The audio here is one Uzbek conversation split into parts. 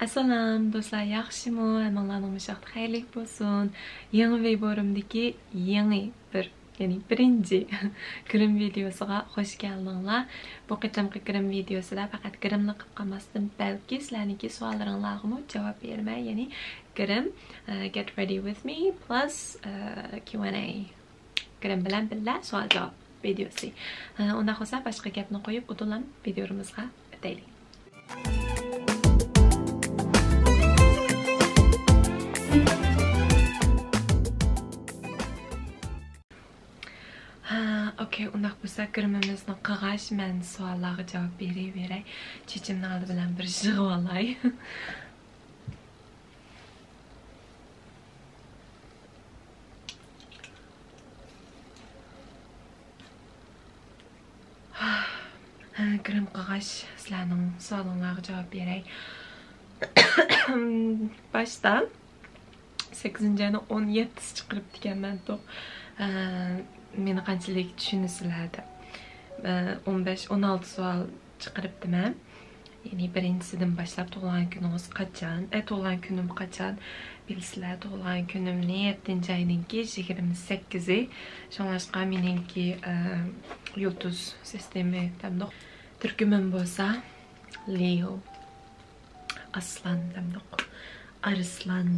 Assalom do'stlar, yaxshimi? Hammalaringiz xayrlik bo'lsin. Yangi videomdagi birinchi kirim videosiga xush keldinglar. Bu qachonqi kirim videosida faqat kirimni qilib qolmasdan, balki sizlarning savollaringizga javob bermay, ya'ni kirim get ready with me plus Q&A. Kirim bilan birga savol javob videosi. Unda bo'lsa boshqa gapni qo'yib, o'tilam videomizga o'taylik. Okay, undaq bo'lsa kirimimizni qilg'ash, men savollarga javob beraveray. Chechimni oldi bilan bir yig'ib olay. Kirim qilg'ash, sizlarning savolinglarga javob beray. Başta 8-ni 17 chiqirib ekanman to'q. Meni qanchalik tushunasizlarda 15-16 savol chiqiribdiman. Ya'ni birinchisidan boshlab tug'ilgan kuningiz qachon? Tug'ilgan kunim qachon? Bilsizlar, tug'ilgan kunimni 7-oyninki 28-i. Shunlashqa meningki yulduz sistemi tamdoq. Turkumim bo'lsa Leo. Aslan tamdoq. Arslan.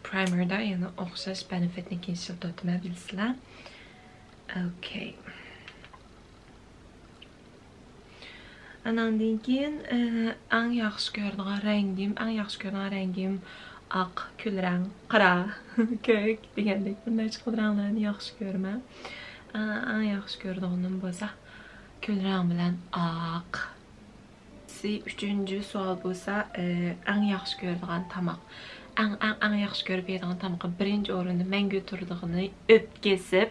Primer'da yana o'xshash benefitni kelishtirdim bilsizlar. Okay. Andan keyin eng yaxshi ko'radigan rangim oq, kulrang, qora, ko'k degandek bunday chiqib ranglarni yaxshi ko'raman. Eng yaxshi ko'radiganim bo'lsa kulrang bilan oq. 3-chi savol bo'lsa eng yaxshi ko'radigan tamoq. Eng yaxshi ko'rib yeydigan tamoqqa birinchi o'rinda menga turdig'ini o'pkesib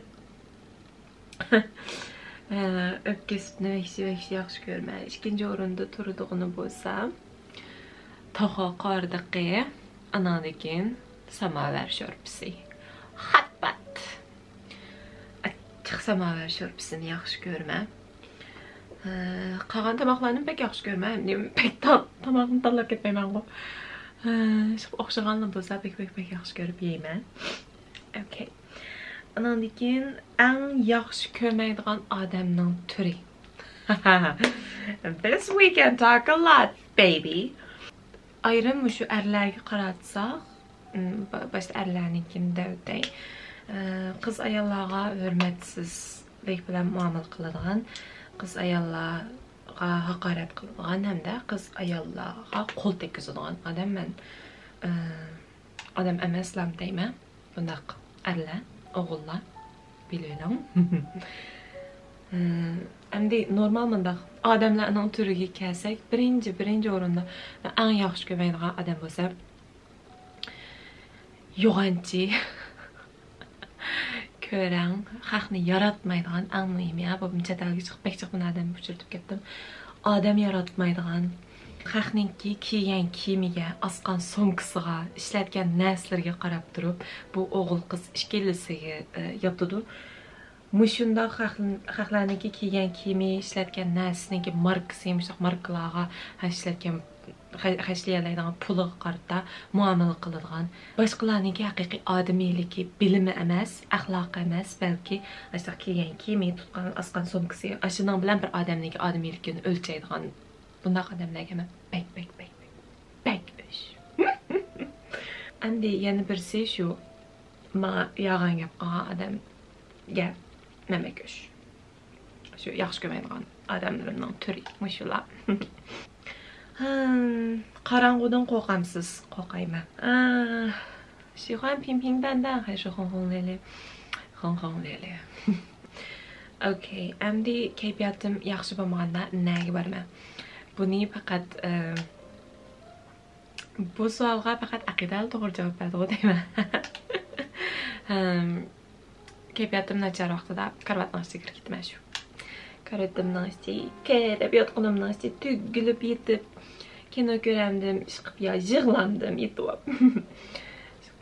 yaxshi ko'raman. Ikkinchi o'rinda turdig'ini bo'lsa to'g'ri qordiqi, anadikin samovar sho'rpisi. Xatbat. Achchiq samovar sho'rpisini yaxshi ko'raman. Qolgan tamoqlarni pek yaxshi ko'rmayman. Pek tamoqni tanlab ketmayman-ku. O'xshaganlar bo'lsa pek yaxshi ko'rib yeyman. Okay. Andan keyin eng yaxshi ko'rmaydigan odamning turi. This we can talk a lot, baby. Ayrim shu erlarga qaratsak, boshqa erlarnikida o'tay. Qiz ayollarga hurmatsizlik bilan muomala qiladigan, qiz ayollarga haqorat qiladigan hamda qiz ayollarga qo'l tekkizadigan odam men odam emaslam deyman. Bundaq erlar, o'g'illar bilaveram. Endi normal bundaq odamlarning turiga kelsak, birinchi o'rinda eng yaxshi ko'rmaydigan odam bo'lsa yo'g'anchi, ko'rang, haqni yaratmaydigan eng muhimi. Bu chetga chiqib buni odam uchirtib ketdim. Odam yaratmaydigan, haqninki kiygan kiyimiga, asqan so'mkisiga, ishlatgan narsalarga qarab turib, bu o'g'il qiz ikkilisiga yotadi. Mushunda haqlarniki kiygan kiyimi, ishlatgan narsasiniki markasi, mushaq markalarga ishlatgan hashlaydigan puliga qarata muomala qiladigan, boshqalarniki haqiqiy odamiyligi, bilimi emas, axloqi emas, balki mushaq kiygan kiyimi, tutgan asqan so'mkisi, ashuning bilan bir odamning odamiyligini o'lchaydigan bundaq odamlarga men bek ish. Endi yana birisi shu menga yolg'on gap qilgan odamga nemako'sh. Shu yaxshi ko'rmaydigan odamlarning turi mushular. Qorong'udan qo'rqamsiz? Qo'rqayman. Shu ham ping-pingdandan, shu xon-xonleli. Okay, endi kayfiyatim yaxshi bo'lmaganda nega boraman? Buni faqat bu savolga faqat aqidali to'g'ri javob beradi deyman. Kayfiyatim nachar vaqtida karavotning ichiga kirib ketman shu. Karavatimning ichiga kirib yotganimning ichiga tugilib yetib, kino ko'ramdim, chiqib yig'lamdim, yetib.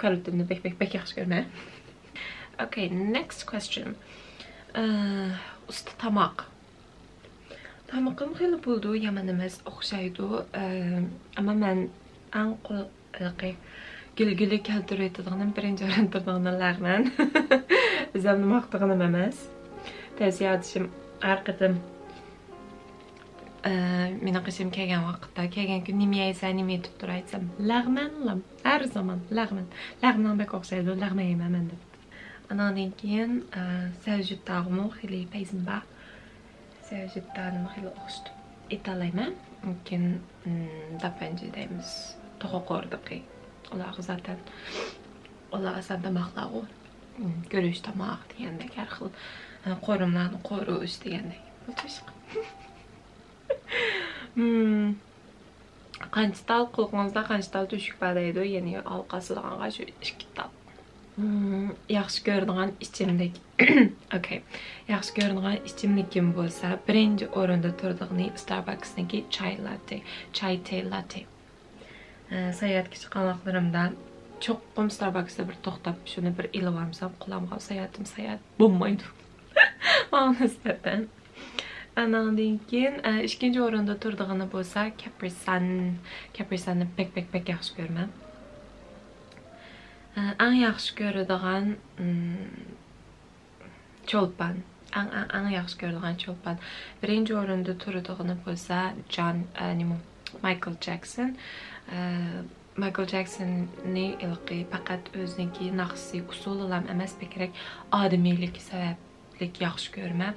Karavatimni bek yaxshi ko'raman. Okay, next question. Usta tamoq. Tamaqım xeyli bo'ldi, yamanimiz o'xshaydi. Ammo men eng gilgili keltirib aytadiganim birinchi o'rinda turadigan lag'man. O'zimni maqtaganim emas. Tavsiya etishim har qatim meni qishim kelgan vaqtda, kelgan kun nima yeysan, nima yetib turaysan, lag'man ulam. Har zaman lag'man. Lag'man bek o'xshaydi, lag'man yeyman deb. Andan keyin savjud tag'mo xeyli payzim bor. Savjuddan xeyli o'xshaydi. İtalayman. Mümkün dapancıdayımız. Toğa korduqi. Olar zaten olar aslında maqlağı. Görüş tamaq degandek har xil qorumlarni qo'rush degandek. O'tishq. Qanchtal qulqingizda qanchtal tushuk badaydi, ya'ni alqasidan shu 2 tal. Yaxshi ko'radigan ichimlik. Okay. Yaxshi ko'radigan ichimlikim bo'lsa, birinchi o'rinda turadigan Starbucks'niki chai latte, chai tea latte. Sayohatga chiqqan vaqtlarimda cho'qqim Starbucks'da bir to'xtab, shuni bir ilib olsam, qulamga sayohat bo'lmaydi. Mana nisbatan. Andan keyin ikkinchi o'rinda turadigan bo'lsa, Capri Sunni pek yaxshi ko'raman. Eng yaxshi ko'radigan cho'lpan. Eng yaxshi ko'radigan cho'lpan. Birinchi o'rinda turadigan bo'lsa, Michael Jackson. Michael Jackson'ni ilqi faqat o'ziniki naqsi usuli ham emas, bekerak odamiylik sabablik yaxshi ko'raman.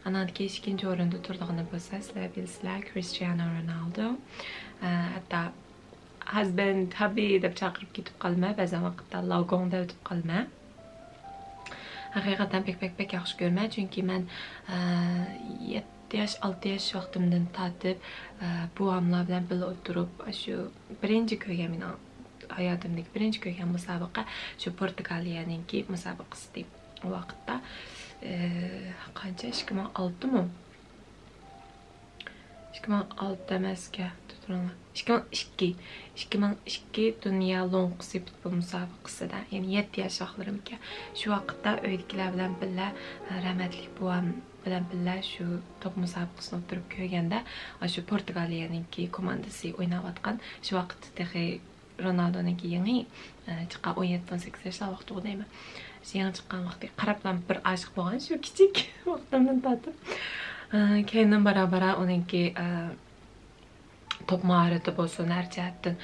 Andan keyin ikkinchi o'rinda turadigan bo'lsa, sizlar bilasizlar, Cristiano Ronaldo. Hatta husband, hubby deb chaqirib ketib qolma, ba'zan vaqtda logong deb qolma. Haqiqatan pek yaxshi ko'raman, chunki men 7 yosh, 6 yosh vaqtimdan tortib buvamlar bilan birga o'tirib, shu birinchi ko'rgan mening hayotimdagi birinchi ko'rgan musobaqa shu Portugaliyaningki musobaqasi deb. O vaqtda qancha 2006 mi? 2006 emasga, 2002 Dünya Longqisi futbol musobaqasida, ya'ni 7 yosh vaqtlarimga shu vaqtda uydagilar bilan birga rahmatli buvam bilan birga shu top musobaqasini o'tirib ko'rganda, shu Portugaliyaningki komandasi o'ynayotgan, shu vaqtda Ronaldo'ningki yangi chiqqan 17-18 yoshlar vaqti o'ynayman. Yangi chiqqan vaqtga qarablam bir aşık bo'lgan, shu kichik vaqtimdan tortib. Keyin bara oningki top maharati bo'lsin, har jihatdan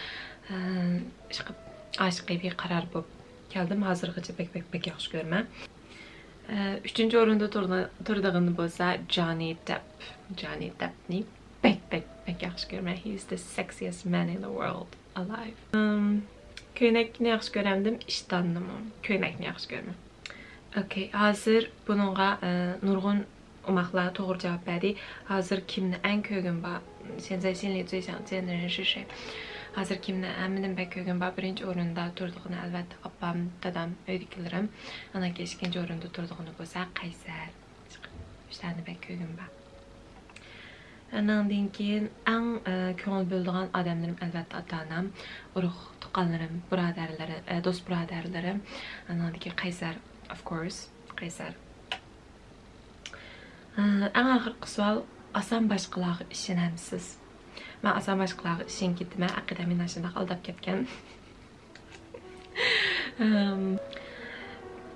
aşıqqa qarar bo'lib keldim. Hozirgacha pek yaxshi ko'raman. Üçüncü o'rinda turadigan bo'lsa, Johnny Depp. Johnny Deppni pek yaxshi ko'raman. He is the sexiest man in the world alive. Ko'ynakni yaxshi ko'ramdim, ishtonnimi? Ko'ynakni yaxshi ko'raman. Okay, hozir buningga nurg'un umaqlar to'g'ri javob berdi. Hozir kimni eng ko'rgim bor? 现在心里最想见的人是谁? Hozir kimni aminim bek ko'rgim bor? Birinchi o'rinda turadigan albatta opam, dadam, uydagilarim. Ana keyin ikkinchi o'rinda turadigan bo'lsa Qaysar. Ishlarni bek ko'rgim bor. Andan keyin eng ko'ngil bo'ladigan odamlarim albatta ota-onam, urug' tuqqanlarim, birodarlarim, do'st birodarlarim. Andan keyin Qaysar, of course, Qaysar. Eng oxirgi savol, oson boshqalarga ishonamsiz? Men oson boshqalarga ishon ketman, aqida meni shunday aldab ketgan.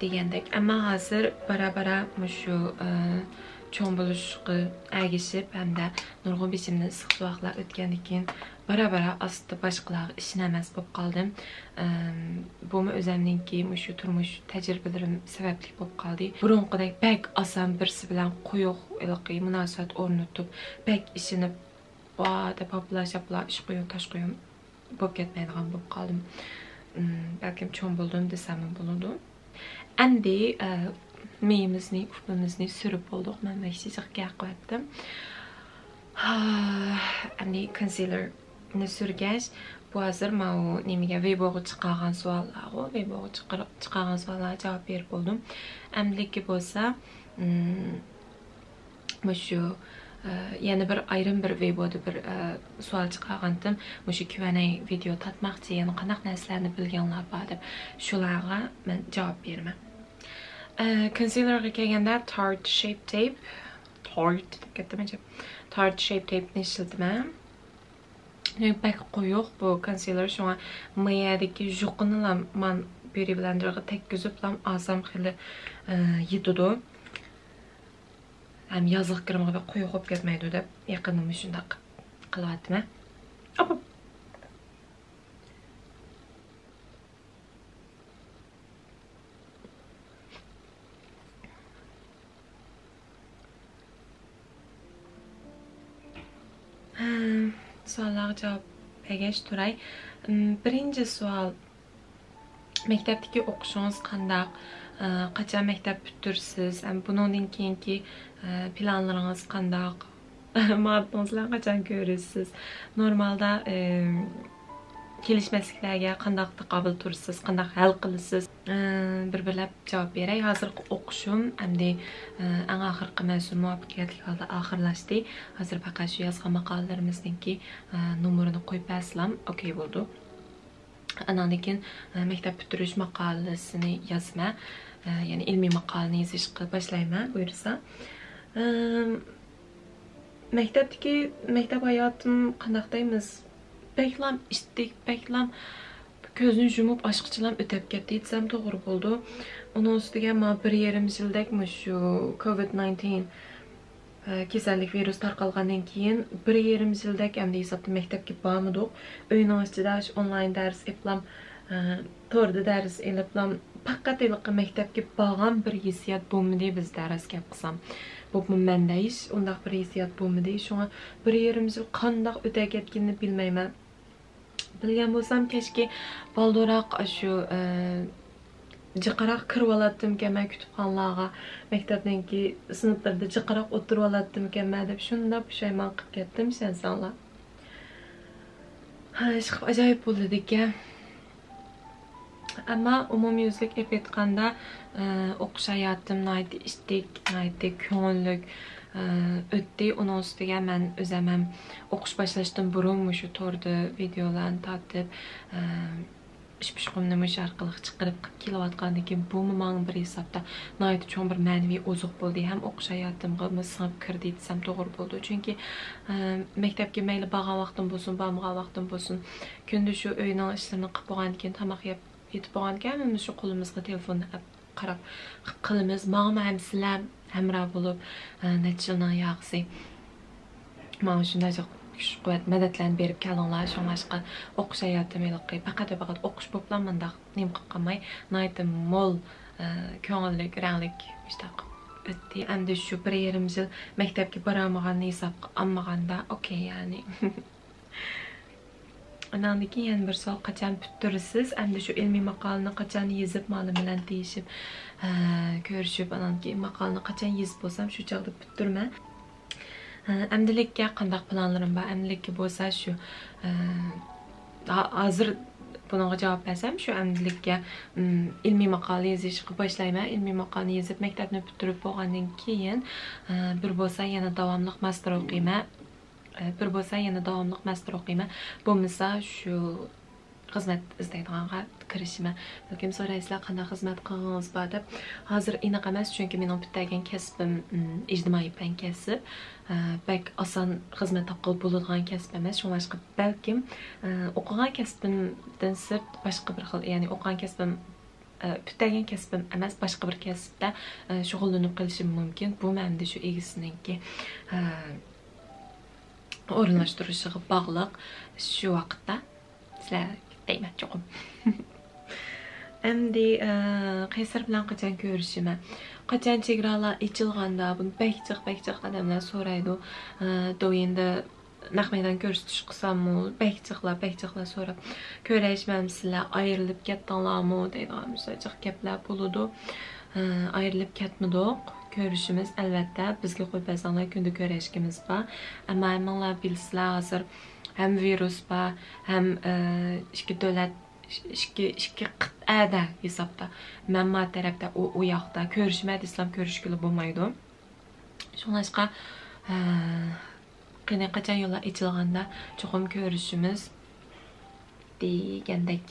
Degandek, ammo hozir bara shu cho'ng bo'lishga ergishib hamda nurg'un bichimda issiq vaqtlar o'tgandan keyin bara asta boshqalarga ishonamas bo'lib qoldim. Bu o'zimningki shu turmush tajribalarim sababli bo'lib qoldi. Burunqidek bek oson birisi bilan quyuq ilqiy munosabat o'rnatib, bek ishonib deb poplashib ish qo'yib tosh qo'yib bo'lib ketmaydigan bo'lib qoldim. Balkim cho'ng bo'ldim desam bo'ladi. Endi miyimizni, ufqimizni sürüp olduk. Ben meşhurca qildim. Endi concealerni surgach, bu hozir men nimaga Weibo'ga chiqqan savollarga, Weibo'ga chiqqan savollarga javob berib bo'ldim. Endi bo'lsa, shu yana bir ayrim bir Weibo'da bir savol chiqqandim. Shu Q&A video tatmoqchi, yana qanaqa narsalarni bilganlar bor deb, shularga men javob beraman. Concealerga kelganda Tarte Shape Tape, Tarte Shape Tape'ni işletmem. Bək qoyuq bu concealer. Şuna mayadaki juqunu man Beauty Blender'a tek gözüplam azam xili yedidu. Hem yazıq qırmığı və qoyuq olub getməydi də yaxınımı şunda qılvatma. Hop. Suallarga javob bergach turay. Birinchi savol, maktabdagi o'qishingiz qanday? Qachon maktab bitirsiz? Bundan keyingi planlaringiz qanday? Ma'lumotlar qachon ko'rasiz? Normalda kelishmasliklarga qanday taqobil tursiz? Qanday hal qilasiz? Bir-birlab javob beray. Hozirgi o'qishim hamda eng oxirgi mavsum muvaffaqiyatli holda oxirlashdi. Hozir faqat shu yozgan maqolalarimizninki nomerini qo'yib bersam, okey bo'ldi. Andan keyin maktab bitirish maqolasini yozma, ya'ni ilmiy maqolani yozishga boshlayman, buyursa. Maktab hayotim qanday deymiz? Beklam ishdik, beklam ko'zni yumib ochqichilam o'tib ketdi desam to'g'ri bo'ldi. Uning ustiga men 1,5 yildak shu COVID-19 kasallik virus tarqalgandan keyin 1,5 yildak hamda hisobda maktabga bormadik. Uyning ichida onlayn dars eplam, to'rda dars eliplam, faqat maktabga borgan bir hissiyat bo'lmadi bizda ras gap qilsam. Bu menda ish, undaq bir hissiyat bo'lmadi. Shunga 1,5 yil qanday o'tib ketganini bilmayman. Bilgan bo'lsam, kechki baldorak shu jiqaroq kirib olatdimkan, men kutubxonalarga, maktabdagi sinflarda jiqaroq o'tirib olatdimkan deb shunda pushaymon qilib ketdim, sensanlar. Chiqib ajoyib bo'ldi ekan. Ammo umumyuzlik aytganda o'qish hayotim nihoyatda ishdek, nihoyatda ko'ngilli o'tdi. Uning ustiga men o'zim ham o'qish boshlashdan burun shu to'rda videolarni tortib ishpishqimni mush orqali chiqarib kelayotgandan keyin bu menga bir hisobda nihoyatda cho'ng bir ma'naviy ozuq bo'ldi. Ham o'qish hayotimga singib kirdi desam to'g'ri bo'ldi. Chunki maktabga mayli borgan vaqtim bo'lsin, bormagan vaqtim bo'lsin, kunda shu uyning ishlarini qilib bo'lgandan keyin tomoq yetib bo'lgandan keyin shu qo'limizga telefonni qarab qilamiz. Menga ham sizlar hamroh bo'lib natijani yaxshi. Mana shunday kuch-quvvat madadlarni berib keldinglar. Shunga o'qish hayotim ilqi faqat o'qish bo'plam menda nim qilib qolmay, nihoyatda mo'l ko'ngilli, ranglik ishtaq o'tdi. Endi shu 1,5 yil maktabga boramaganni hisob olmaganda, okey ya'ni. Andan keyin yana bir savol, qachon bitirsiz? Endi shu ilmiy maqolani qachon yozib, ma'lum bilan deyishib, ko'rishib, andan keyin maqolani qachon yozib bo'lsam, shu chog'da bitirman. Amdilikka qanday planlarim bor? Amdilikka bo'lsa shu hozir bunga javob bersam, shu amdilikka ilmiy maqola yozishga boshlayman. Ilmiy maqolani yozib, maktabni bitirib bo'lgandan keyin bir bo'lsa yana davomli master o'qiyman. Bo'lmasa shu xizmat izlaydiganға kirishman. Balkim so'raysizlar, qanday xizmat qilgansiz bor deb. Hozir aniq emas, chunki mening bittagan kasbim ijtimoiy fan kasb. Bak oson xizmat topib bo'ladigan kasb emas. Shunga balkim o'qigan kasbimdan sirt boshqa bir xil, ya'ni o'qigan kasbim bittagan kasbim emas, boshqa bir kasbda shug'ullanib qolishim mumkin. Bu menda shu egisiningki o'rinlashtirishiga bog'liq. Shu vaqtda sizlar deyman cho'qim. Endi qaysar bilan qachon ko'rishiman? Qachon chegaralar ochilganda buni bakchiq odamlar so'raydi. Do'yinda naqmaydan ko'rsatish qilsammi, bakchiqlar so'rab, ko'rishmamsizlar, ayrilib ketdinglarmi deydigan musajjaq gaplar bo'ladi. Ayrilib ketmadik. Ko'rishimiz albatta bizga qo'yib bersanglar kunda ko'rishimiz bor. Ammo hammalar bilsizlar, hozir hem virus bor, hem ikki davlat, ikki qit'ada hisobda. Mana tarafda u yoqda ko'rishma desam ko'rishgili bo'lmaydi. Shunga qachon yo'llar ochilganda cho'qim ko'rishimiz degandek.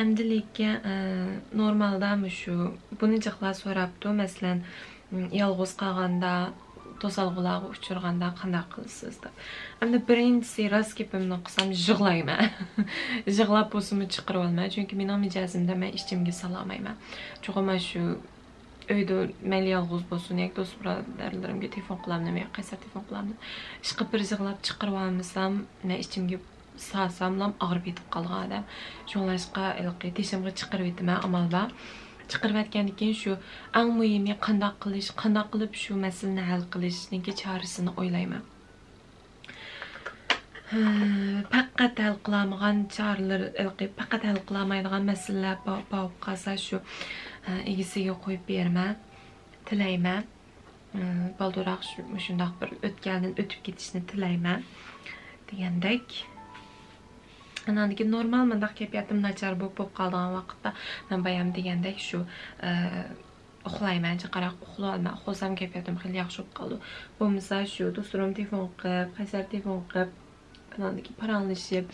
Amdilikka normaldami shu? Buni jiqlar so'rabdi. Masalan, yolg'iz qolganda, to'salg'ularga uchirganda qanday qilasiz deb. Endi birinchisi rost gapimni qilsam yig'layman. Yig'lab bo'lsimi chiqarib olmayman, chunki mening mijozimda men ichimga sola olmayman. Chunki men shu uyda mayli yolg'iz bo'lsin, yoki do'st birodarlarimga telefon qilaman, yoki qaysi telefon qilaman. Ishqib bir yig'lab chiqarib olmasam, men ichimga salsamlam og'rib yetib qolgan. Shunlashqa ilqi teshimga chiqarib yetaman amalda. Chiqarib aytgandan keyin shu eng muhimi qanday qilib shu masalani hal qilishning chorasini o'ylayman. Faqat hal qilamagan choralar, faqat hal qilmaydigan masalalar bo'lib qolsa shu egisiga qo'yib berman, tilayman. Balduroq shundoq bir o'tgandan o'tib ketishni tilayman degandek. Anandagi normal mındaq kayfiyatim nachar bo'lib qolgan vaqtda men bayam degandek shu uxlayman, chaqaroq uxlayman. Uxlasam kayfiyatim xil yaxshi bo'lib qoldi. Bo'lmasa shu do'stlarim telefon qilib, qaysar telefon qilib, anandagi paranglashib,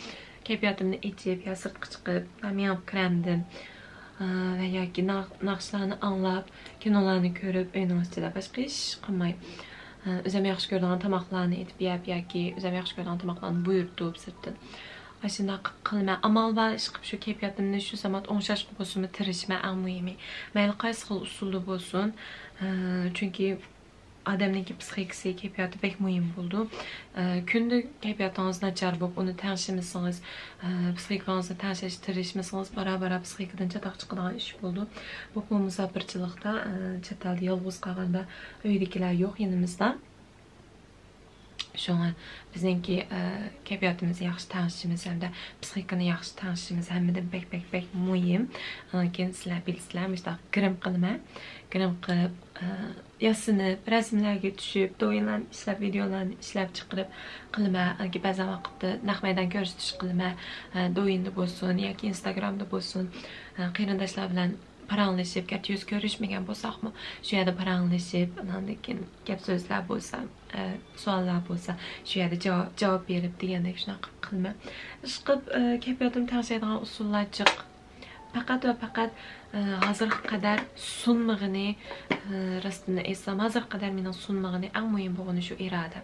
kayfiyatimni ichib, yo sirtqa chiqib, men kiramdim. Va yoki naqshlarni anglab, kinolarni ko'rib, uyning ichida boshqa ish qilmay, o'zim yaxshi ko'radigan tamoqlarni etib yeb yoki o'zim yaxshi ko'radigan tamoqlarni buyurtib sirtdan. Aslında qilma amal va ish qilib shu kayfiyatimni shu zamon o'ngshashga bo'lsin, tirishma eng muhimi. Mayli qaysi xil usulda bo'lsin, chunki odamning psixikasi kayfiyati bek muhim bo'ldi. Kunda kayfiyatingiz nachar bo'lib, uni tanishimisangiz, psixikangizni tanishtirishmasangiz, bara psixikadan chatoq chiqadigan ish bo'ldi. Bu musofirchilikda, chet elda yolg'iz qolganda uydagilar yo'q yanimizda. Şuna bizningki kayfiyatimizni yaxshi tanishimiz hamda psixikani yaxshi tanishimiz hammadan bek muhim. Keyin sizlar bilsizlar, mustaq grim qilma. Grim qilib, yasinib, rasmlarga tushib, do'yinlarni ishlab, videolarni ishlab chiqarib qilma. Ba'zan vaqtda naq maydon ko'rsatish qilma. Do'yinda bo'lsin yoki Instagramda bo'lsin, qarindoshlar bilan paranglashib, garchi yuz ko'rishmagan bo'lsaqmi, shu yerda paranglashib, andan keyin gap so'zlar bo'lsa, savollar bo'lsa, shu yerda javob berib degandek shunaqa qilma. Ishqib kayfiyatim tanishadigan usullar chiq. Faqat va faqat hozirga qadar sunmag'ini rostini esam, hozirga qadar mening sunmag'ini eng muhim bo'lgani shu iroda.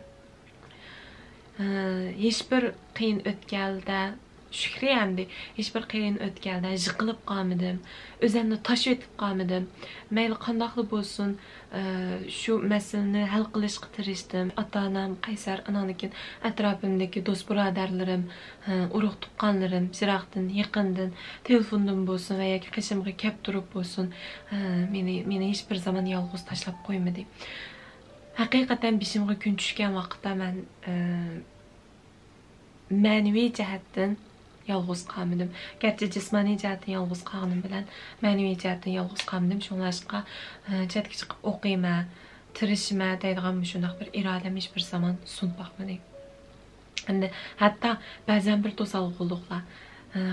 Hech bir qiyin o'tganda Şükri endi hech bir qiyin o'tganda yiqilib qolmadim, o'zimni tashib etib qolmadim. Mayli qandoqli bo'lsin, shu masalani hal qilishga tirishdim. Ota-onam, qaysar ananikin atrofimdagi do'st birodarlarim, urug' tuqqanlarim, jiroqdan, yaqindan, telefondan bo'lsin va yoki qishimga kelib turib bo'lsin, meni hech bir zaman yolg'iz tashlab qo'ymadi. Haqiqatan beshimga kun tushgan vaqtda men ma'naviy jihatdan yolg'iz qolmadim. Garchi jismoniy jihatdan yolg'iz qolganim bilan ma'naviy jihatdan yolg'iz qolmadim. Shunlashqa chatga chiqib o'qiyman, tirishma deydigan shundoq bir irodam hech bir zaman sunbaqmadi. Endi hatto ba'zan bir to'salg'uliklar,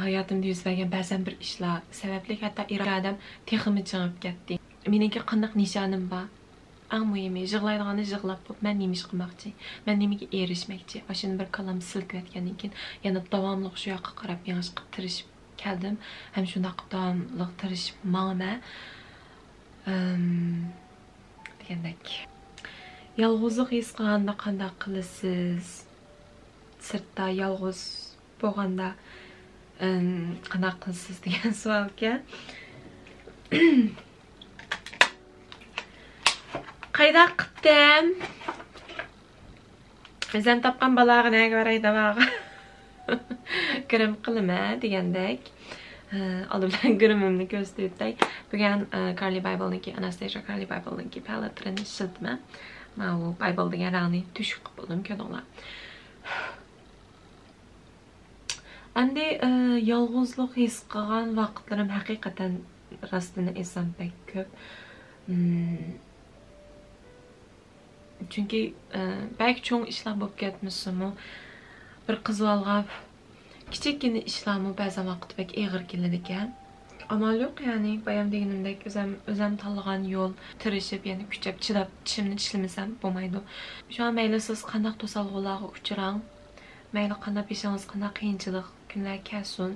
hayotimda yuz bergan ba'zan bir ishlar sababli hatto irodam texmi chig'ib ketdi. Meniki qanday nishonim bor? Eng muhimi yig'laydigani yig'lab bo'lib, men nima ish qilmoqchi, men nimaga erishmoqchi. Ashuni bir qalam silkib o'tgandan keyin yana davomli shu yoqqa qarab yangish qilib tirishib keldim. Ham shunday qilib davomli tirishib ma'na degandek. Yolg'izlik his qilganda qanday qilasiz? Sirtda yolg'iz bo'lganda qanday qilasiz degan savolga qayda qitdim? O'zim topgan balog'ini ko'rayda bog'i. Grim qilma degandek. Oldi bilan grimimni ko'rsatib. Bugun Carly Bible'niki, Anastasia Carly Bible'niki paletrini shiltma. Men u Bible degan rangni tushib qilib bo'ldim, ko'rdinglar. Endi yolg'izlik his qilgan vaqtlarim haqiqatan rostini esam pek ko'p. Chunki belki cho'ng ishlar bo'lib ketmasimi, bir qizib olgan kichikgina ishlarmi ba'zan vaqt bek og'ir keladi ekan. Amal yo'q, ya'ni bayam deganimdek o'zim tanlagan yo'l, tirishib, ya'ni kuchab, chidab, tishimni tishlamasam bo'lmaydi. Shu an mayli siz qanday to'salg'ularga uchrang, mayli qanday peshangiz, qanday qiyinchilik kunlar kelsin,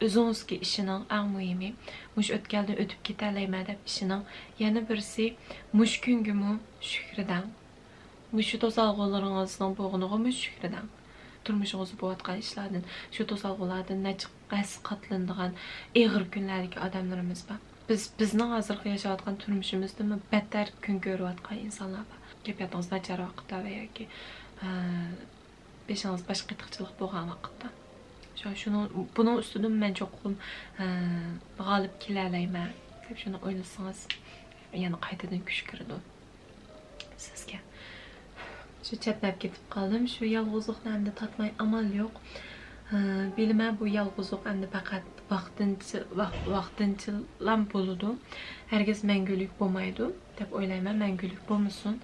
özünüzge işinin eng muhimi muş ötkelden ötüp keterleyme dep işinin yana birisi muş güngümü şükredan. Muşu tozalgılarınızdan boğunuğumu şükredan. Turmuşunuzu boğatkan işlerden, şu tozalgılardan neçik qəs qatlandığan ağır günlerdeki adamlarımız var. Bizning hozirgi yaşayotgan turmushimizda battar kun ko'rayotgan insonlar bor. Gapyapmiz nachar vaqtda va yoki beshingiz boshqa qiyinchilik bo'lgan vaqtda. Buning ustidan men cho'qim g'olib kelalayman deb shuni o'ylasangiz, yana qaytadan kuch kiradi sizga. Şu chatnab ketib qoldim. Shu yolg'izlikni hamda tatmay amal yo'q. Bilmem bu yolg'izlik hamda faqat vaqtinchilam bo'ladi. Herkes mengülik bo'lmaydi deb o'ylayman. Mengülik bo'lmasin.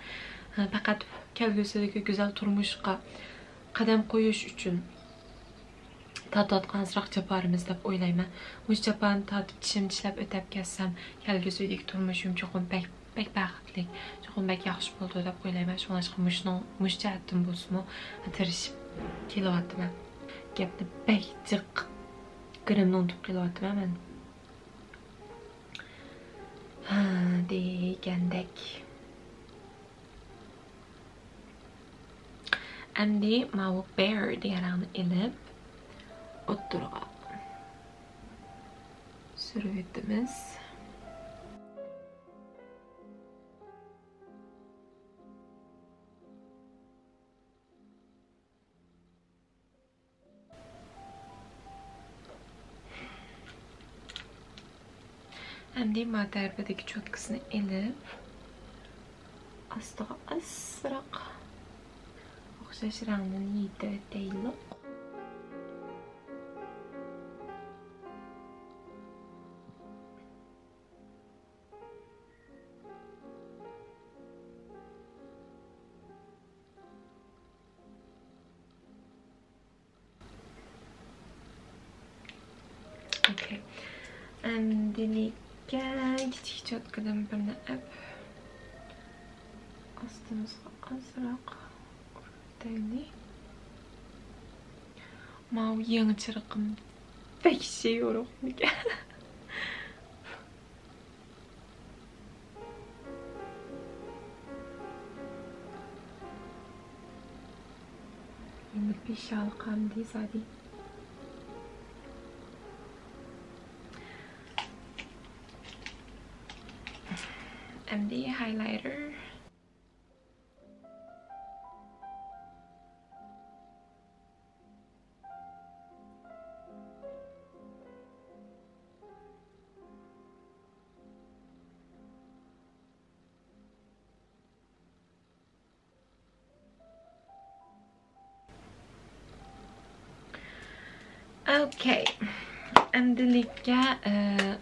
Faqat kelgusidagi go'zal turmushga qadam qo'yish uchun tatayotganroq japarimiz deb o'ylayman. Mush japarni tatib tishlab o'tab kelsam, kelgusidagi turmushim cho'qim bek baxtli, cho'qim bek yaxshi bo'ldi deb o'ylayman. Shunga mush jihatdan bo'lsa-mu tirishib kelyapman. Gapni bek jiq grimni unutib kelyapman men. Degandek. Endi mau bear deganlarni ilib o'ttirga surib o'tamiz. Endi matarbadagi cho'tkisini ilib astiga asroq o'xshash rangni yeydi. Okay. Endilikka kichik cho'tkadan birini ip ostimizga azroq urtaylik. Mau yangi chiriqim pek şey yo'qmikan. Endi peshalqam desadi. MD highlighter. Okay. Endilikka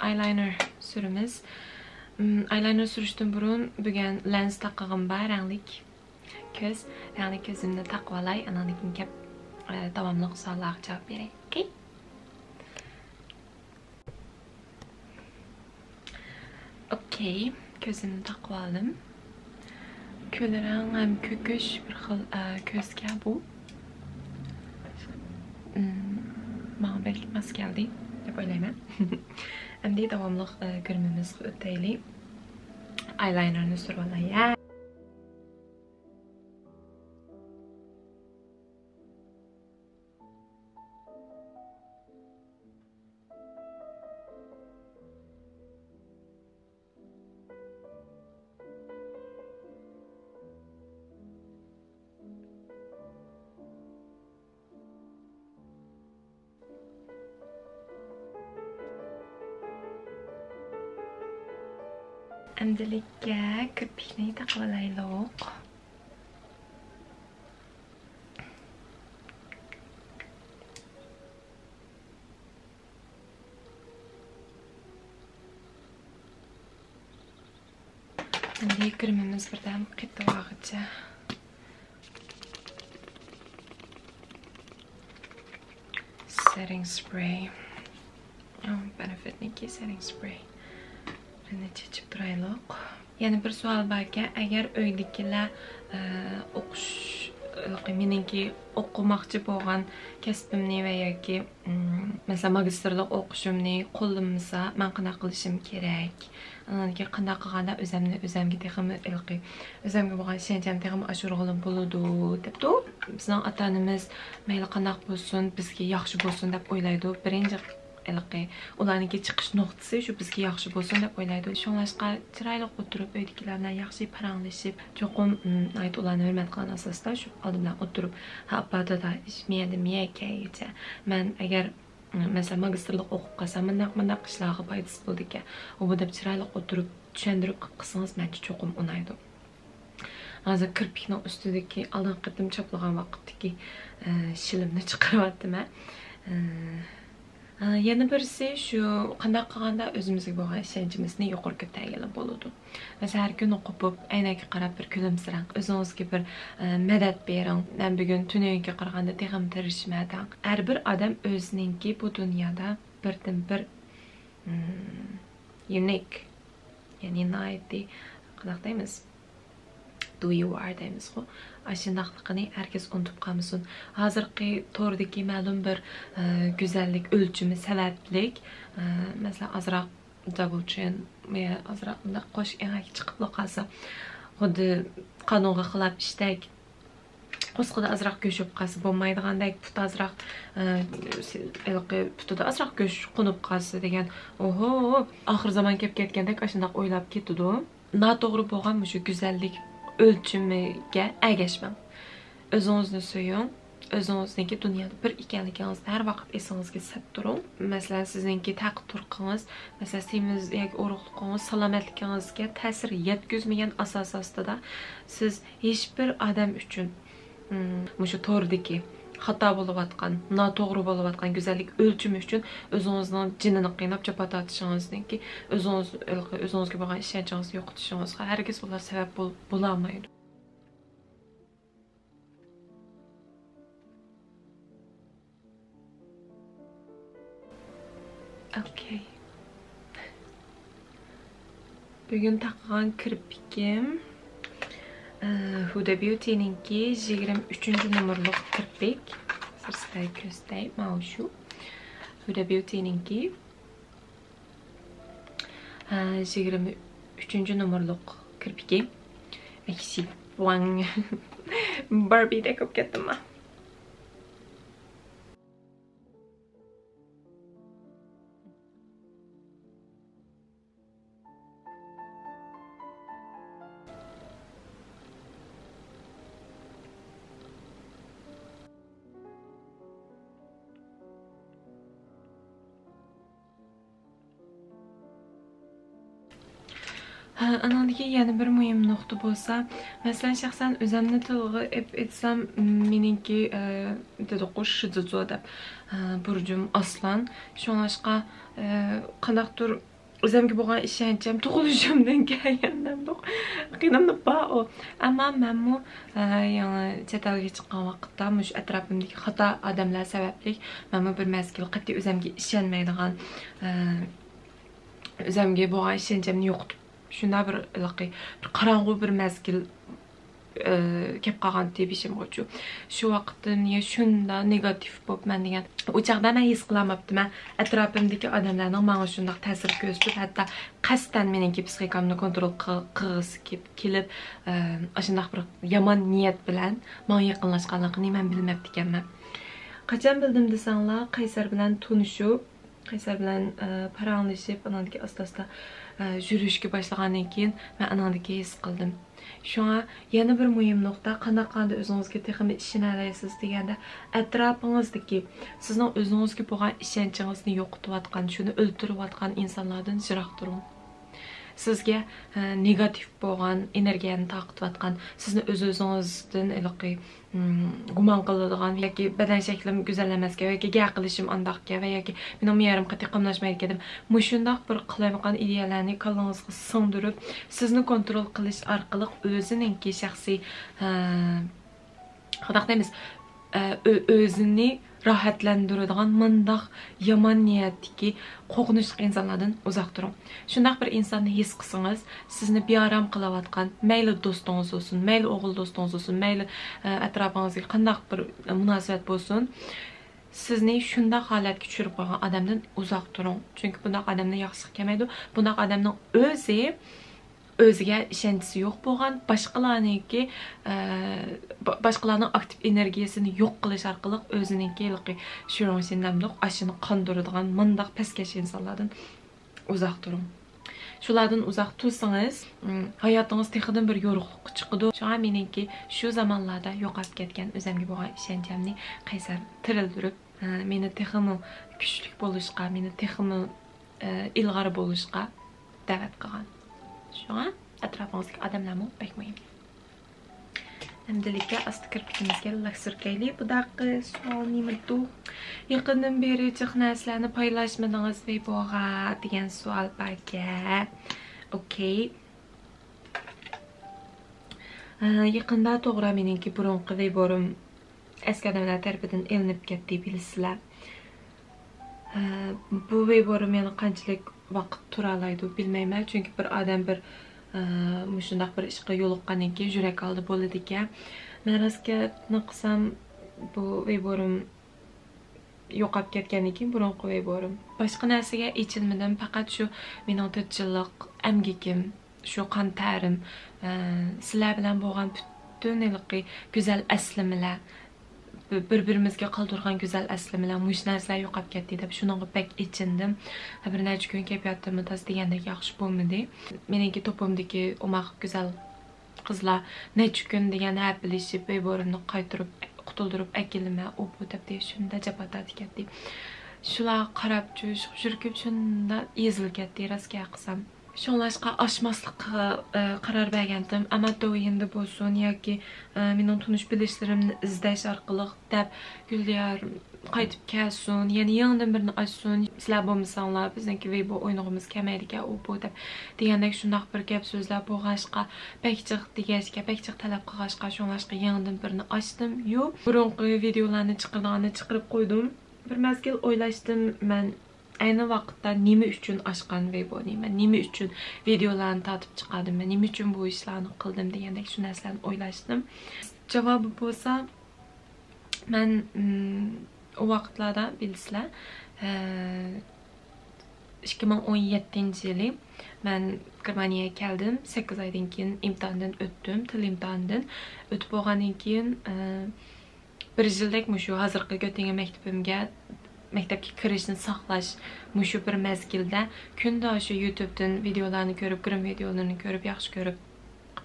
eyeliner sürümüz. Eyeliner sürüştüm burun. Bugün lens takığım var. Renglik köz. Renglik közümde takvalay. Ananıkin kep tamamlık sorularga cevap berey. Okay. Okay. Közümde takvalım. Köleren hem köküş bir xil közge bu. Bana belki mas geldi. Dep o'ylayman. Endi davomli ko'rimimiz o'taylik. Eyelinerni surib olay. Endilikka kirpikni taqib olaylik. Endi kirmimiz birdan qitibog'icha. Setting spray. Benefitniki setting spray. Chechib turaylik. Yana bir savol borki, agar uydagilar o'qish meniki o'qimoqchi bo'lgan kasbimni va yoki masalan magistrlik o'qishimni qo'llanmasa, men qanday qilishim kerak? Anaki qanday qilganda o'zimga texmi ilqi, o'zimga bo'lgan ishonchim texmi ashurg'alim bo'ladi debdi. Bizning ota-onamiz mayli qanday bo'lsin, bizga yaxshi bo'lsin deb o'ylaydi. Birinchi ilqi ularningki chiqish nuqtasi shu bizga yaxshi bo'lsin deb o'ylaydi. Shunlashqa chiroyli o'tirib, uydagilar bilan yaxshi paranglashib, cho'qim ularni hurmat qilgan asosda shu oldi bilan o'tirib, ha appa dada ishmaydi, miyakaygacha. Men agar mesela magistrlik o'qib qolsam, bunday qishlarga foydasi bo'ldi ekan. U bu deb chiroyli o'tirib, tushuntirib qilsangiz menga cho'qim unaydi. Hozir kirpikning ustidagi oldin qitim choplagan vaqtdagi shilimni chiqaryaptim. Yana birisi shu qanday qilganda o'zimizga bo'lgan ishonchimizni yuqori ko'targan bo'ladi. Masalan, har kun o'qib, aynaga qarab bir kulimsirang, o'zingizga bir madad bering. Men bugun tunga qaraganda texim tirishmadim. Har bir odam o'zininki bu dunyoda birdan bir unique, ya'ni naiti qanday deymiz? Do you are deymiz xo. Aşındaqlıqını herkes unutub qalmasın. Hazırki tordaki ma'lum bir güzellik ölçümü səbəblik, mesela azraq dabulçun veya azraq qoş enak çıxıb qalsa, xuddi qanunğa xilaf iştək qo'sqida azraq go'shib qalsa bo'lmaydigandek, put azraq putida azraq go'sh qo'nib qalsa degan, oho, oxir zaman kelib ketgandek ashundaq o'ylab ketdi. Noto'g'ri bo'lgan shu güzellik ölçümüge ergeçmem. Özünüzü söyün. Özünüzdeki dünyada bir ekanligingizni her vaqt esingizga sep turun. Mesela sizinki taqdirqingiz, mesela semiz yoki urug'ligingiz salomatligingizga ta'sir yetkazmagan asos ostida siz hech bir odam uchun shu to'g'ridagi xato bo'layotgan, noto'g'ri bo'layotgan go'zallik o'lchimi uchun o'zingizning jinini qiynab chapatishingizniki o'zingizga bo'lgan ishonchingizni yo'qotishingizga hargiz ular sabab bo'lolmaydi. Okay. Bugun taqgan kirpikim Huda Beauty'ninki 23-numurluq kirpik. Sirstay ko'stay mana shu. Huda Beauty'ninki 23-numurluq kirpiki. Maxi Wang Barbie de ko'p ketdim. Anadaki yana bir muhim nokta bo'lsa, masalan shaxsan o'zimni tilga etsam, meningki dedi qo'sh shizuzo deb burjum aslan. Shunlashqa qanaqdir o'zimga bo'lgan ishonchim tug'ilishimdan kelgandan bu qiynamda bor. Ammo menmu yana chet elga chiqqan vaqtda mush atrofimdagi xato odamlar sababli menmu bir mazgil qat'iy o'zimga ishonmaydigan, o'zimga bo'lgan ishonchimni yo'qotib shunda bir qarang'u bir mazgil kelib qolgan debishim bo'yicha. Shu vaqtda niye shunda negativ bo'libman degan. U chaqda men his qilamabdiman. Atrofimdagi odamlarning menga shunday ta'sir ko'rsatib, hatto qasddan meningki psixikamni kontrol qilg'isi kelib, shunday bir yomon niyat bilan menga yaqinlashganligini men bilmabdi ekanman. Qachon bildim desanglar, Qaysar bilan tanishib, Qaysar bilan paranglashib, anadagi asta-asta yurishga boshlagandan keyin men anadagi his qildim. Shunga yana bir muhim nuqta, qanday o'zingizga texmi ishonasiz deganda, atrofingizdagi sizning o'zingizga bo'lgan ishonchingizni yo'qotayotgan, shuni o'ltirayotgan insonlardan yiroq turing. Sizga negativ bo'lgan energiyani taqtiyotgan, sizni o'z-o'zingizdan gumon qiladigan yoki badan shaklim go'zallanmasga yoki gap qilishim andaqga va yoki mening miyarim qat'iy qamlashmaydi dedim. Mushundaq bir qilayotgan ideyalarni qalbingizga singdirib, sizni kontrol qilish orqali o'zininki shaxsiy qanday deymiz, o'zini rahatlandıradigan mındaq yaman niyatdagi qo'rqinchli insonlardan uzoq turing. Shundaq bir insonni his qilsangiz, sizni bearam qilayotgan, mayli do'stingiz bo'lsin, mayli o'g'il do'stingiz bo'lsin, mayli atrofingizga qandaq bir munosabat bo'lsin, sizni shundaq holatga tushirib qo'ygan odamdan uzoq turing. Chunki bunday odamni yaxshi kelmaydi. Bunday odamning o'ziga ishonchi yo'q bo'lgan, boshqalarning aktiv energiyasini yo'q qilish orqali o'zininki shuningdek ashini qondiradigan mundaq pastkash insonlardan uzoq turing. Shulardan uzoq tursangiz, hayotingiz texidan bir yorug'lik chiqadi. Shunga meningki shu zamonlarda yo'qolib ketgan o'zimga bo'lgan ishonchamni qaysar tirildirib, meni texmi kuchli bo'lishga, meni texmi ilg'or bo'lishga da'vat qilgan. Shunga atrofingizga odamlarni bek muhim. Endilikda asti kirpitimizga lak surkayli. Bu daqiqa savol nimadu? Yaqindan beri jiq narsalarni paylashmadingiz Weiboga degan savol barga. Okey. Yaqinda to'g'ri meningki burunqi Weiborim eski odamlar tarafidan elinib ketdi, bilasizlar. Bu Weiborim meni qanchalik vaqt tura oladi bilmayman, chunki bir odam bir shundaq bir ishga yo'liqqandan keyin yurak oldi bo'ladi ekan. Men rostga qilsam bu Weiborim yo'qolib ketgandan keyin burunqi Weiborim. Boshqa narsaga ichinmadim, faqat shu mening 4 yillik amgigim, shu qon tarim, sizlar bilan bo'lgan butun go'zal aslimilar, bir-birimizga qoldirgan go'zal aslimilar, mush narsalar yo'qolib ketdi deb shuningga bak ichindim. Bir necha kun kelyaptimi tas degandek yaxshi bo'lmadi. Meningki to'pimdagi umaq go'zal qizlar necha kun degan hap bilishib, Weiborimni qaytirib, qutuldirib akilma, u bu deb shunda jabatat ketdi. Shular qarab yurib shunda ezilib ketdi, rostga qilsam. Shunlashqa oshmaslikqa qaror bergandim. Amatda o'yinda bo'lsin yoki mening tunish bilishlarimni izlash orqali deb Gulyar qaytib kelsin, yana yangidan birini ochsin. Sizlar bo'lmasanglar, bizniki Weibo o'yinimiz kamaydigan u bu deb degandek shundaq bir gap so'zlar bo'lg'ashqa, bakchiq degashga, bakchiq talab qilg'ashqa shunlashqa yangidan birini ochdim. Yo'q, burunqi videolarni chiqarib qo'ydim. Bir mazgil o'ylashdim, men ayni vaqtda nima uchun ochgan Weiboni, men nima uchun videolarni tatib chiqardim, men nima uchun bu ishlarni qildim degandek shu narsalarni o'ylashdim. Javobi bo'lsa, men o vaqtlarda bilasizlar, 2017-yili men Germaniyaga keldim. 8 oydan keyin imtihondan o'tdim, til imtihonidan o'tib bo'lgandan keyin 1 yillik shu hozirgi Göttingen maktabga kirishni saqlash mushu bir mezgilda kunda shu YouTube'dan videolarni ko'rib, grim videolarini ko'rib, yaxshi ko'rib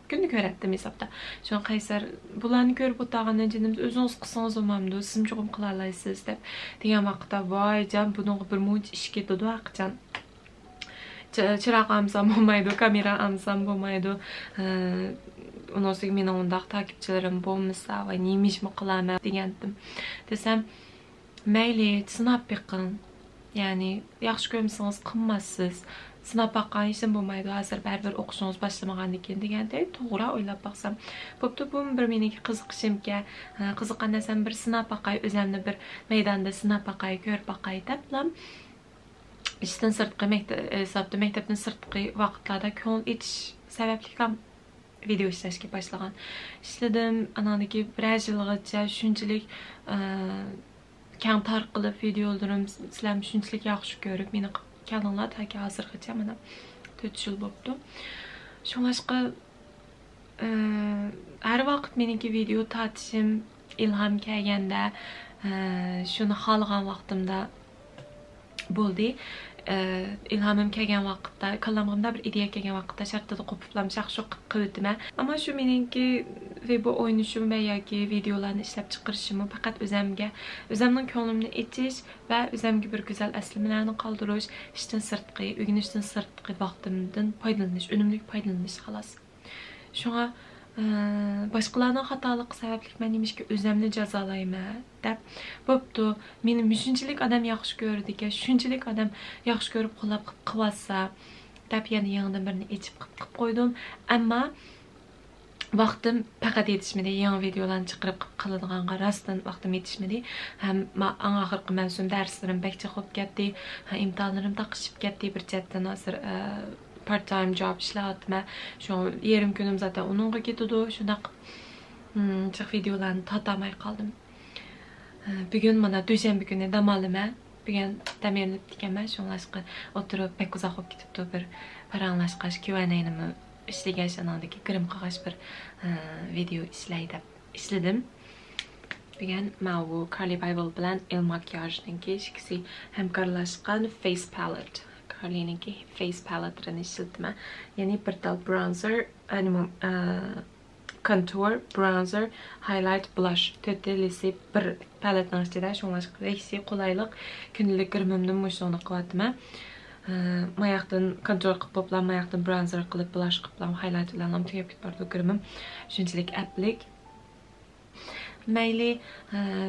kunni ko'ratdim hisobda. Shun qaysar bularni ko'rib o'tgandan keyin o'zingiz qilsangiz bo'lmamdi, siz cho'qim qila olasiz deb degan vaqtda voy jon buning bir muncha ish ketadi vaqtdan. Chiroq olsam bo'lmaydi, kamera olsam bo'lmaydi. Unosiga mening undaq takipchilarim bo'lmasa va nima ishmi qilaman degandim. Desam mayli, sinab beqin. Ya'ni yaxshi ko'rsangiz qilmassiz. Sinab baqqan ishim bo'lmaydi, hozir baribir o'qishingiz boshlamagandan keyin degandek to'g'ri o'ylab baqsam. Bo'pti, bu bir meniki qiziqishimga, qiziqqan narsam bir sinab baqay, o'zimni bir maydonda sinab baqay, ko'rib baqay deblam. Ishdan sirtqi maktabdan sirtqi vaqtlarda ko'ngil etish sababli ham video ishlashga boshlagan. Ishladim, anadagi 1 yilgacha shunchalik kang tarqilib videolarim sizlarni shunchalik yaxshi ko'rib meni kelinglar taki hozirgacha mana 4 yil bo'libdi. Shunlashqa har vaqt meniki video tatishim ilhom kelganda, shuni xohlagan vaqtimda bo'ldi. İlhamım kelgan vaqtda, kallamamda bir ideya kelgan vaqtda shartda qo'piblam shaxshu qilib o'tdim. Ammo shu meningki Weibo o'ynashim va yoki videolarni ishlab chiqarishim faqat o'zimning ko'nglimni etish va o'zimga bir go'zal aslimalarni qoldirish, ishdan sirtqi, o'rganishdan sirtqi vaqtimdan foydalanish, unumli foydalanish xolos. Shunga boshqalarning xatolik sababli men nimishga o'zimni jazolayman deb bo'pti. Meni shunchalik odam yaxshi ko'rdi ekan, shunchalik odam yaxshi ko'rib qo'llab qilsa deb yana yangidan birini echib qilib qo'ydim. Ammo vaqtim faqat yetishmadi. Yangi videolarni chiqarib qiladiganga rostdan vaqtim yetishmadi. Ham eng oxirgi mavsum darslarim bekcha xo'p ketdi. Imtihonlarim taqishib ketdi. Bir chetdan hozir part-time job ishlayapman. Shu yerim kunim zaten onunga ketadi. Shunaq chiq videolarni tatamay qoldim. Bugun mana dushanba kuni dam olaman. Bugun tamirni tikaman. Shunlashqa o'tirib bek uzoq bo'lib ketibdi. Bir paranglashqash Q&A'ni ishlagan shanadagi kirim qog'oz bir video ishladim. Bugun men bu Carly Bible bilan El Makyajninki ikkisi hamkorlashgan face palette. Carly'ninki face palette'ini ishladim. Ya'ni bir tal bronzer, contour, bronzer, highlight, blush. To'rtalisi bir paletning ichida, shunlashqa reksi qulaylik kunlik kirimimni mushuni qilyapman. Mayaqdan contour qilib poplam, mayaqdan bronzer qilib, blush qilib, highlight bilan ham tugab ketibdi kirimim. Shunchalik applik. Mayli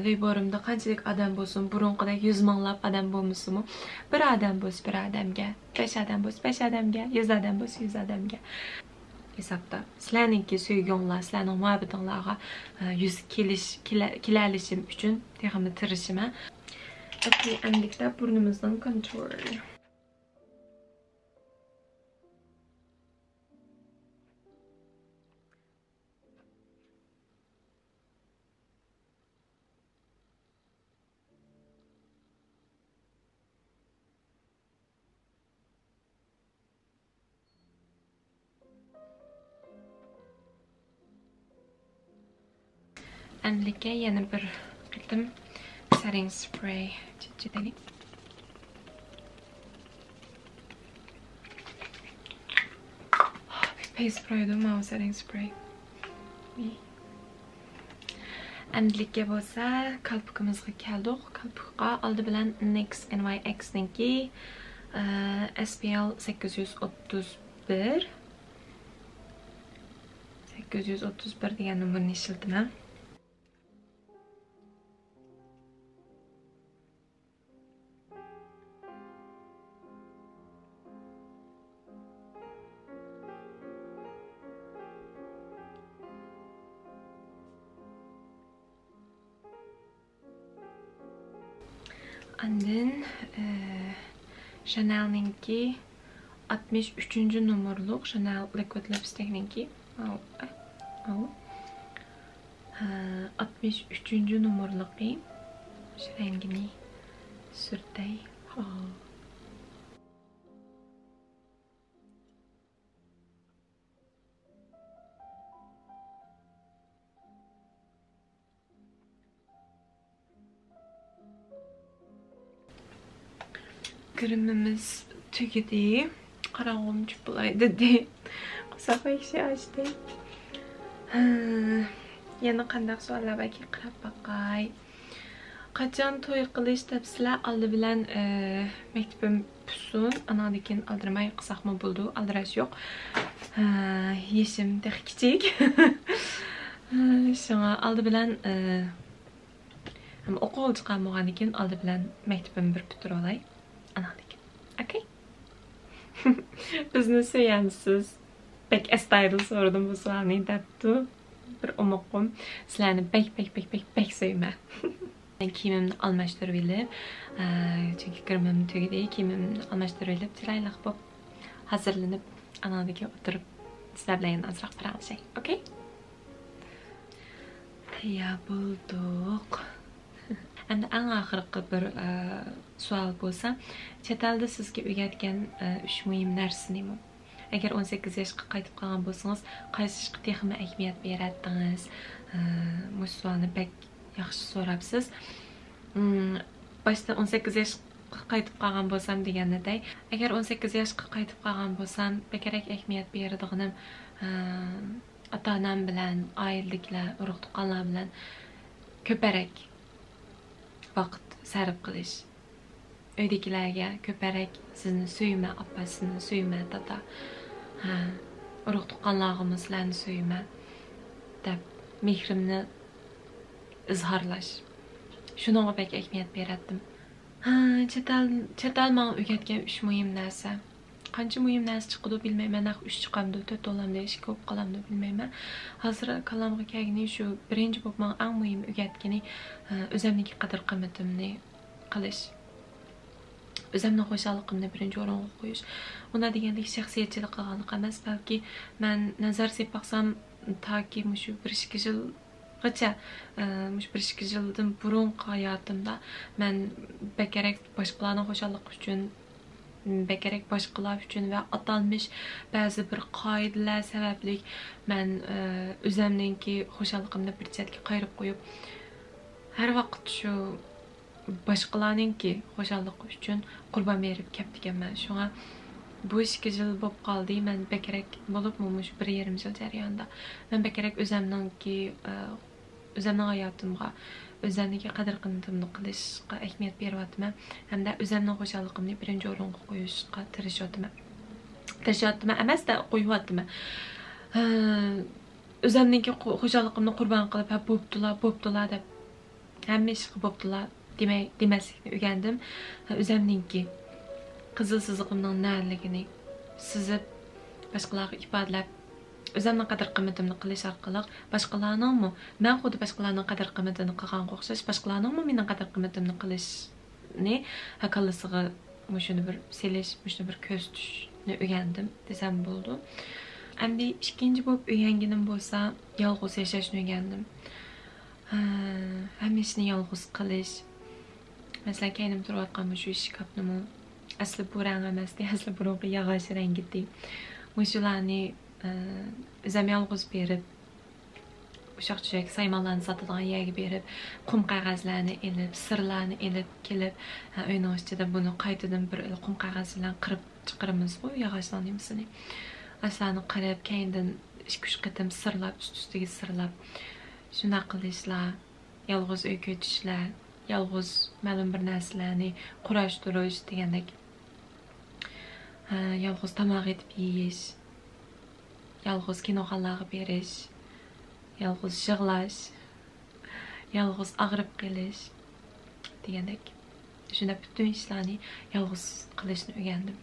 viborimda qanchalik odam bo'lsin, burunqidek 100 minglab odam bo'lmasinmi, bir odam bo'lsa bir odamga, 5 odam bo'lsa 5 odamga, 100 odam bo'lsa 100 odamga. Hesabda sizlarningki suyganlar, sizlarning muhabbatinglarga yuz kelalishim uchun teximni tirishiman. Endilikda burnimizdan contour. Endilikda yana bir qitim setting spray chidaylik. Face spray'da mouth setting spray. Endilikda bo'lsa kalpukimizga keldik. Kalpukqa oldi bilan NYX NYX-ninki SPL 831 degan nomerni ishladim. And then Chanel'ninki 63. numaralık Chanel Liquid Lipstick'ninki 63. numaralık şu rengini sürtey. Kirimimiz tükedi. Qarang'im çıplaydı de. Safa işi açtı. Yana qandaq savollar balki qarab baqay. Qachon to'y qilish debsizlar, oldi bilan maktubim pusun, anadikin aldirmay qilsaqmi bo'ldi, aldirash yo'q. Yeshim tex kichik. Shunga oldi bilan o'qib chiqarmaganikin oldi bilan maktubim bir bitirib olay. Anadikin. Okay? Bizni sevamsiz. Bek astoydil so'radim bu savolni debdi. Bir umuqim sizlarni bek sevman. Kiyimimni almashtirib olib, chunki kirimim tugadi, kiyimimni almashtirib olib, chiroyli bo'lib hazırlanib, anadagi o'tirib sizlar bilan ozroq paranglashing, okay? Ya bo'ldik. Endi eng oxirgi bir savol bo'lsa, chet elda sizga o'rgatgan 3 muhim narsa nima? Agar 18 yoshga qaytib qolgan bo'lsangiz, qaysi ishga texmi ahamiyat beradingiz? Bu savolni bek yaxshi so'rabsiz. Boshda 18 yoshga qaytib qolgan bo'lsam deganiday, agar 18 yoshga qaytib qolgan bo'lsam, bekerak ahamiyat beradiganim ota-onam bilan, oilaliklar, urug' tuqqanlar bilan ko'parak vaqt sarf qilish. Uydagilarga ko'parak sizni suyma, opa, sizni suyma, tata. Urug' tuqqanlarimizlarni suyma deb mehrimni izhorlash. Shunga bek ahamiyat berdim. Chet el menga o'rgatgan 3 muhim narsa. qancha muhim narsa chiqadi bilmayman. 3 chiqamdi, 4 olamda, 2 ko'p qolamdi bilmayman. Hozir kalamga kelgani shu birinchi bo'lib men eng muhim o'rgatgani o'zimniki qadr-qimmatimni qilish. O'zimning xo'shaligimni birinchi o'ringa qo'yish. Unda degandek shaxsiyatchilik qilganlik emas, balki men nazar sepib baqsam toki shu 1-2 yilgacha, shu 1-2 yildan burungi hayotimda men bekarak boshqalarning xo'shaligi uchun, bekarak boshqalar uchun va atalmış ba'zi bir qoidalar sababli men o'zimningki xo'shaligimni bir chetga qayirib qo'yib, har vaqt shu boshqalarningki xo'shaligi uchun qurbon berib ketganman. Shunga bu 2 yil bo'lib qoldi. Men bekarak bo'lib, shu 1,5 yil jarayonida men bekarak o'zimning hayotimga, o'zimniki qadr-qimmatimni qilishga ahamiyat beryapman hamda o'zimning xo'shaligimni birinchi o'ringa qo'yishga tirishyapman. Tirishyapman emasda qo'yyapman. O'zimniki xo'shaligimni qurbon qilib, bo'ptilar deb hamma ish qilib bo'ptilar demaslikni o'rgandim. O'zimningki qizil sizig'imning narligini sizib boshqalarga ifodalab, o'zimning qadr-qimmatimni qilish orqali boshqalarningmi men xuddi boshqalarning qadr-qimmatini qilganga o'xshash, boshqalarningmi mening qadr-qimmatimni qilishni haqqalisiga shuni bir selish, shuni bir ko'z tutishni o'rgandim desam bo'ldi. Endi ikkinchi bo'lib o'rganganim bo'lsa, yolg'iz yashashni o'rgandim. Hamma ishni yolg'iz qilish. Masalan, kendim turayotgan shu shkafni asli bu rang emasdi, asli burungi yog'och rangi edi. Shularni o'zim yolg'iz berib, ushaq-tushaq saymonlarni sotadigan yerga berib, qum qog'ozlarni elib, sirlarni elib kelib, uyning ichida buni qaytadan bir qum qog'oz bilan qirib chiqaramiz-ku, yog'ochlarning misini. Aslarni qirib, keyindan 2-3 qatim sirlab, ust-ustiga sirlab, shunday qilishlar, yolg'iz uy ko'chishlar, yolg'iz ma'lum bir narsalarni qurashtirish degandek, yolg'iz tomoq etib yeyish, yolg'iz kinoxonalarga berish, yolg'iz yig'lash, yolg'iz og'rib qelish degandek, shunda butun ishlarni yolg'iz qilishni o'rgandim.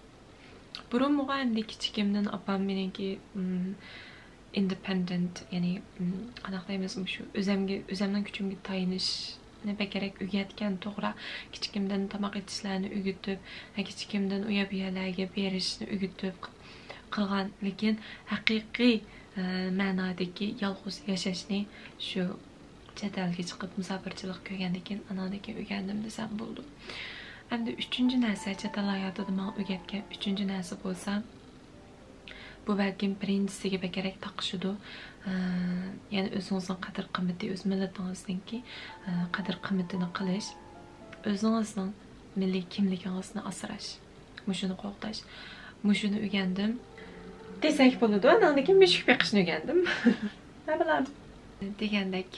Burun muğayimde kichikimdan opam meniki independent, ya'ni qanaqa deymiz, shu o'zimning kuchimga tayinishni bekarak o'rgatgan, to'g'ri. Kichikimdan tomoq etishlarni o'rgatib, kichikimdan uya-buyalarga berishni o'rgatib qilgan, lekin haqiqiy ma'nodagi yolg'iz yashashni shu chet elga chiqib musofirchilik ko'rgandan keyin anadagi o'rgandim desam bo'ldi. Endi 3-chi narsa, chet el hayotida men o'rgatgan 3-chi narsa bo'lsa, bu balkim birinchisiga bekarak taqishudi. Ya'ni o'zingizning qadr-qimmati, o'z millatingizningki qadr-qimmatini qilish, o'zingizning milliy kimligingizni asrash, shuni qo'g'dash. Shuni o'rgandim desak bo'ladi. Undan keyin mushuk beqishni o'rgandim. Nima bilaman. Degandek,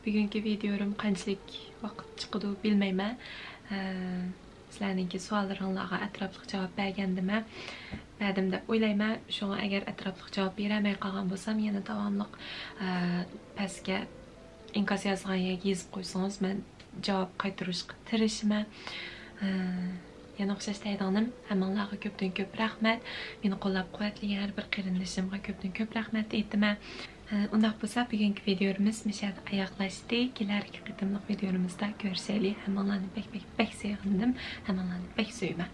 bugungi videom qanchalik vaqt chiqadi bilmayman. Sizlarning savollaringizga atrofli javob bergandim deb o'ylayman. Shunga agar atrofli javob beramay qolgan bo'lsam, yana davomli pastga inkas yozgan yerga yozib qo'ysangiz, men javob qaytarishga tirishaman. Yana o'xshash deydiganim, hammalarga ko'pdan ko'p rahmat. Meni qo'llab-quvvatlagan har bir qarindishimga ko'pdan ko'p rahmat aytaman. Undaq bo'lsa, bugungi videomiz mishada oyoqlashdi. Kelarki qitimliq videomizda ko'rishaylik. Hammalarni bek sevdim. Hammalarni bek suyman.